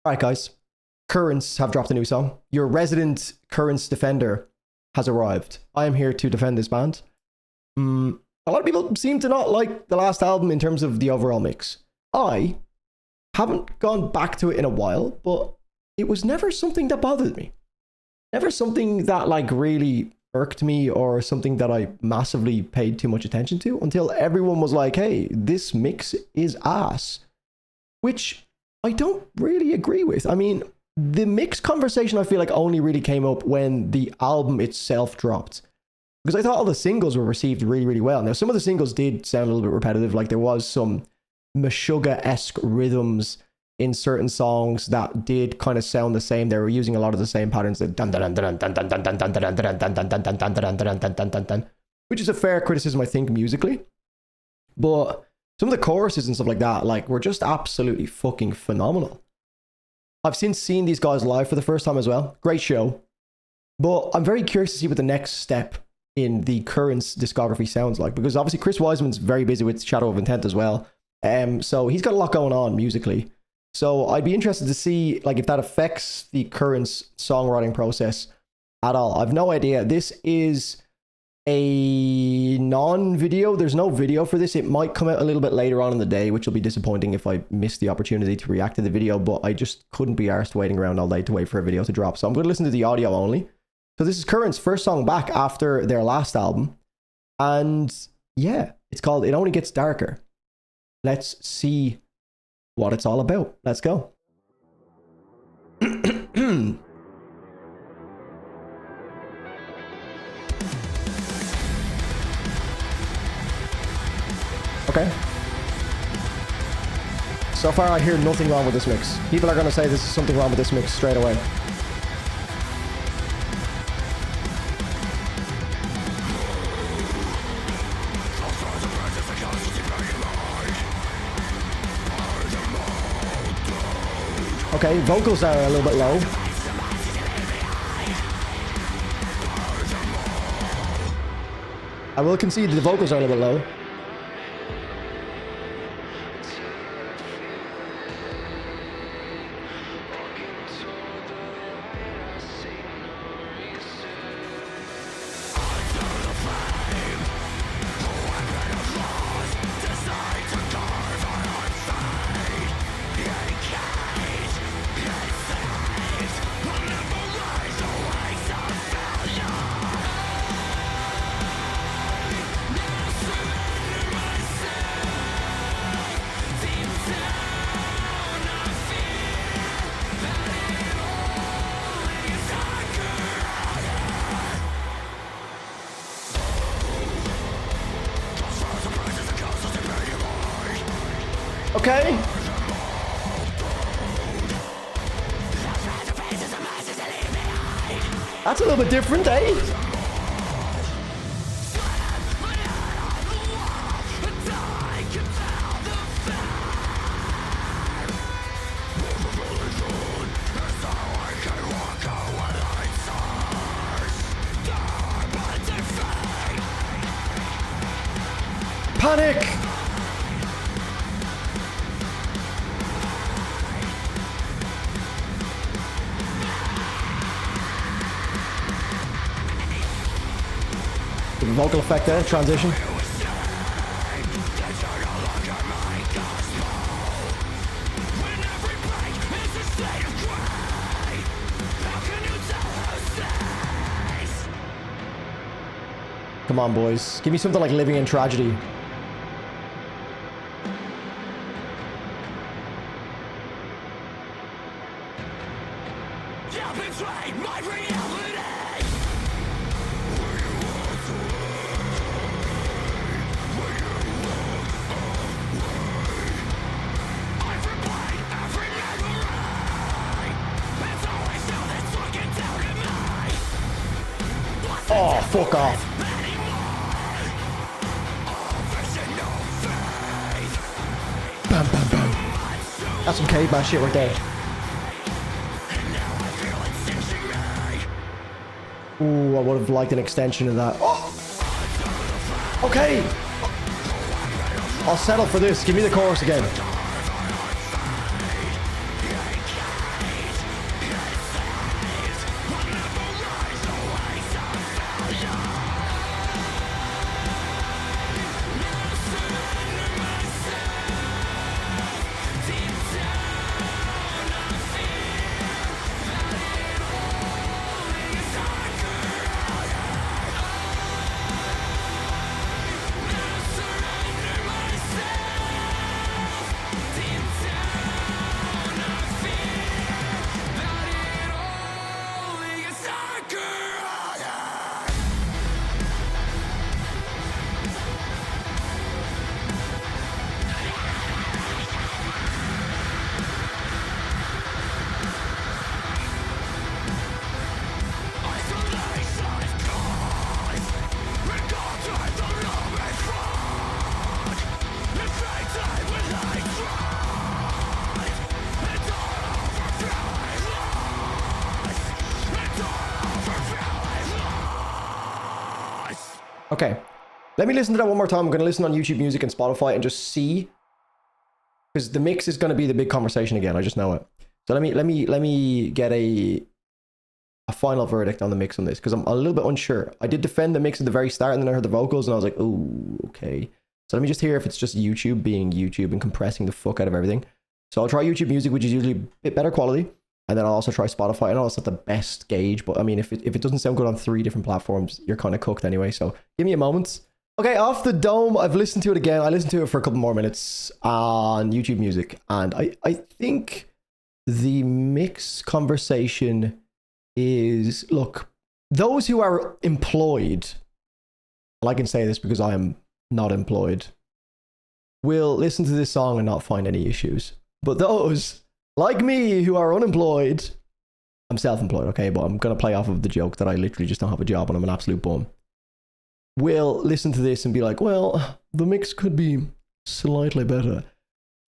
All right, guys. Currents have dropped a new song. Your resident Currents defender has arrived. I am here to defend this band. A lot of people seem to not like the last album in terms of the overall mix. I haven't gone back to it in a while, but it was never something that bothered me. Never something that like really irked me or something that I massively paid too much attention to until everyone was like, hey, this mix is ass. Which I don't really agree with. I mean, the mix conversation I feel like only really came up when the album itself dropped. Because I thought all the singles were received really, really well. Now, some of the singles did sound a little bit repetitive. Like there was some Meshuggah-esque rhythms in certain songs that did kind of sound the same. They were using a lot of the same patterns, which is a fair criticism, I think, musically. But some of the choruses and stuff like that, like, were just absolutely fucking phenomenal. I've since seen these guys live for the first time as well. Great show. But I'm very curious to see what the next step in the Currents discography sounds like, because obviously Chris Wiseman's very busy with Shadow of Intent as well. So he's got a lot going on musically. So I'd be interested to see like if that affects the Currents songwriting process at all. I've no idea. This is a non-video. There's no video for this. It might come out a little bit later on in the day, which will be disappointing if I miss the opportunity to react to the video, but I just couldn't be arsed waiting around all day to wait for a video to drop. So I'm going to listen to the audio only. So this is Currents' first song back after their last album. And yeah, it's called It Only Gets Darker. Let's see what it's all about. Let's go. Okay. So far I hear nothing wrong with this mix. People are going to say this is something wrong with this mix straight away. Okay, vocals are a little bit low. I will concede the vocals are a little bit low. Okay. That's a little bit different, eh? Panic! Vocal effect there, transition. Come on, boys. Give me something like Living in Tragedy. Oh, fuck off. Bam, bam, bam. That's some caveman shit right there. Ooh, I would have liked an extension of that. Oh! Okay! I'll settle for this. Give me the chorus again. Okay. Let me listen to that one more time. I'm going to listen on YouTube Music and Spotify and just see, because the mix is going to be the big conversation again. I just know it. So let me get a final verdict on the mix on this, because I'm a little bit unsure. I did defend the mix at the very start, and then I heard the vocals and I was like, ooh, okay. So let me just hear if it's just YouTube being YouTube and compressing the fuck out of everything. So I'll try YouTube Music, which is usually a bit better quality. And then I'll also try Spotify. I know it's not the best gauge, but I mean, if it doesn't sound good on 3 different platforms, you're kind of cooked anyway. So give me a moment. Okay, Off the Dome. I've listened to it again. I listened to it for a couple more minutes on YouTube Music. And I think the mix conversation is, look, those who are employed, and I can say this because I am not employed, will listen to this song and not find any issues. But those like me who are unemployed, I'm self-employed, okay, but I'm going to play off of the joke that I literally just don't have a job and I'm an absolute bum, will listen to this and be like, well, the mix could be slightly better.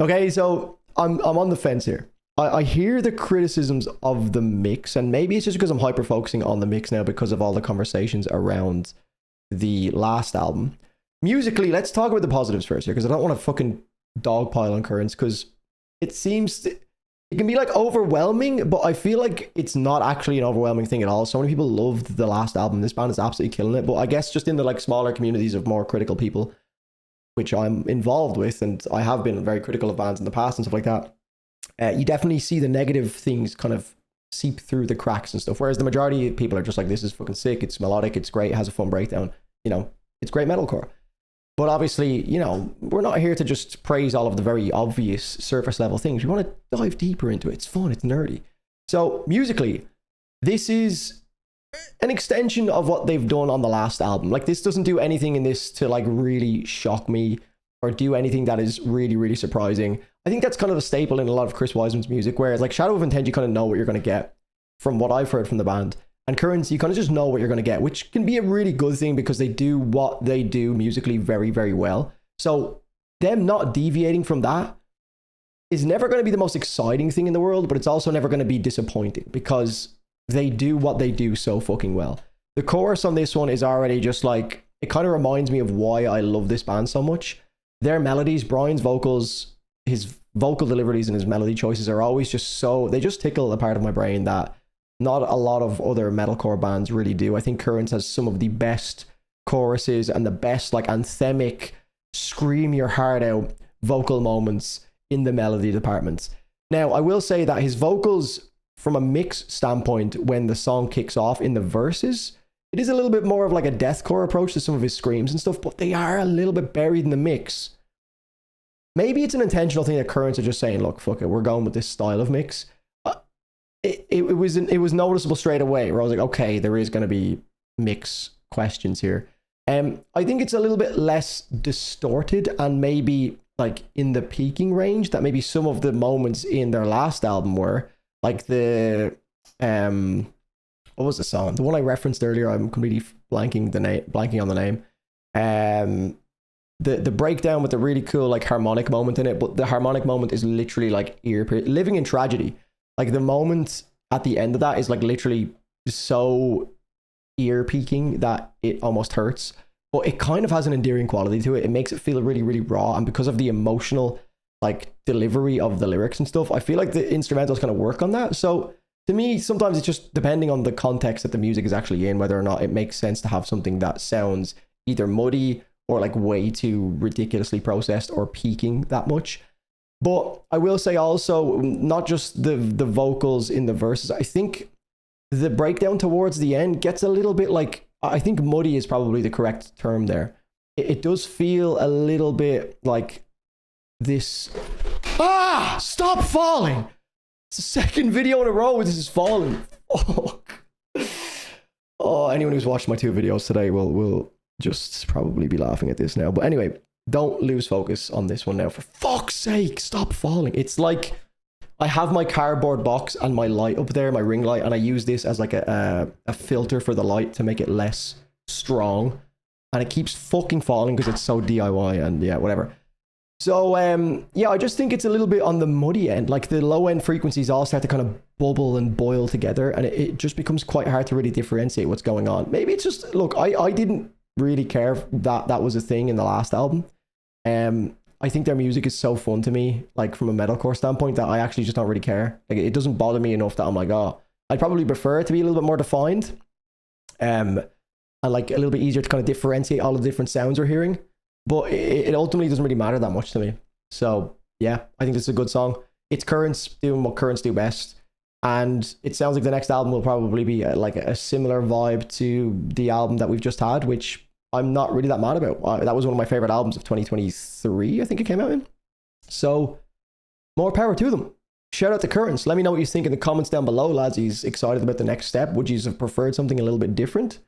Okay, so I'm on the fence here. I hear the criticisms of the mix, and maybe it's just because I'm hyper-focusing on the mix now because of all the conversations around the last album. Musically, let's talk about the positives first here, because I don't want to fucking dogpile on Currents, because it seems... it can be like overwhelming, but I feel like it's not actually an overwhelming thing at all. So many people loved the last album. This band is absolutely killing it. But I guess just in the like smaller communities of more critical people, which I'm involved with, and I have been very critical of bands in the past and stuff like that, you definitely see the negative things kind of seep through the cracks and stuff. Whereas the majority of people are just like, this is fucking sick. It's melodic. It's great. It has a fun breakdown. You know, it's great metalcore. But obviously, you know, we're not here to just praise all of the very obvious surface level things. We want to dive deeper into it. It's fun. It's nerdy. So musically, this is an extension of what they've done on the last album. Like, this doesn't do anything in this to like really shock me or do anything that is really, really surprising. I think that's kind of a staple in a lot of Chris Wiseman's music, whereas like Shadow of Intent, you kind of know what you're going to get from what I've heard from the band. And Currents, you kind of just know what you're going to get, which can be a really good thing because they do what they do musically very, very well. So them not deviating from that is never going to be the most exciting thing in the world, but it's also never going to be disappointing because they do what they do so fucking well. The chorus on this one is already just like, it kind of reminds me of why I love this band so much. Their melodies, Brian's vocals, his vocal deliveries and his melody choices are always just so, they just tickle a part of my brain that not a lot of other metalcore bands really do. I think Currents has some of the best choruses and the best like anthemic, scream your heart out vocal moments in the melody department. Now, I will say that his vocals, from a mix standpoint, when the song kicks off in the verses, it is a little bit more of like a deathcore approach to some of his screams and stuff, but they are a little bit buried in the mix. Maybe it's an intentional thing that Currents are just saying, look, fuck it, we're going with this style of mix. It was noticeable straight away where I was like, okay, there is going to be mix questions here. I think it's a little bit less distorted and maybe like in the peaking range that maybe some of the moments in their last album were. Like the what was the song? The one I referenced earlier, I'm completely blanking on the name. The breakdown with the really cool like harmonic moment in it, but the harmonic moment is literally like living in tragedy. Like the moment at the end of that is like literally so ear-peaking that it almost hurts. But it kind of has an endearing quality to it. It makes it feel really, really raw. And because of the emotional like delivery of the lyrics and stuff, I feel like the instrumentals kind of work on that. So to me, sometimes it's just depending on the context that the music is actually in, whether or not it makes sense to have something that sounds either muddy or like way too ridiculously processed or peaking that much. But I will say also, not just the vocals in the verses, I think the breakdown towards the end gets a little bit like, I think muddy is probably the correct term there. It does feel a little bit like this. Ah! Stop falling! It's the second video in a row where this is falling. Oh, anyone who's watched my 2 videos today will just probably be laughing at this now. But anyway, don't lose focus on this one now. For fuck's sake, stop falling. It's like I have my cardboard box and my light up there, my ring light, and I use this as like a filter for the light to make it less strong. And it keeps fucking falling because it's so DIY and yeah, whatever. So, yeah, I just think it's a little bit on the muddy end. Like the low end frequencies all start to kind of bubble and boil together, and it just becomes quite hard to really differentiate what's going on. Maybe it's just, look, I didn't really care that that was a thing in the last album. I think their music is so fun to me, like from a metalcore standpoint, that I actually just don't really care. Like it doesn't bother me enough that I'm like, oh, I'd probably prefer it to be a little bit more defined, and like a little bit easier to kind of differentiate all the different sounds we're hearing. But it ultimately doesn't really matter that much to me. So yeah, I think this is a good song. It's Currents doing what Currents do best, and it sounds like the next album will probably be like a similar vibe to the album that we've just had, which I'm not really that mad about. That was one of my favorite albums of 2023, I think it came out in. So more power to them. Shout out to Currents. Let me know what you think in the comments down below, lads. He's excited about the next step. Would you have preferred something a little bit different?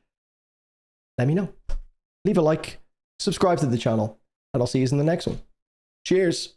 Let me know. Leave a like, subscribe to the channel, and I'll see you in the next one. Cheers.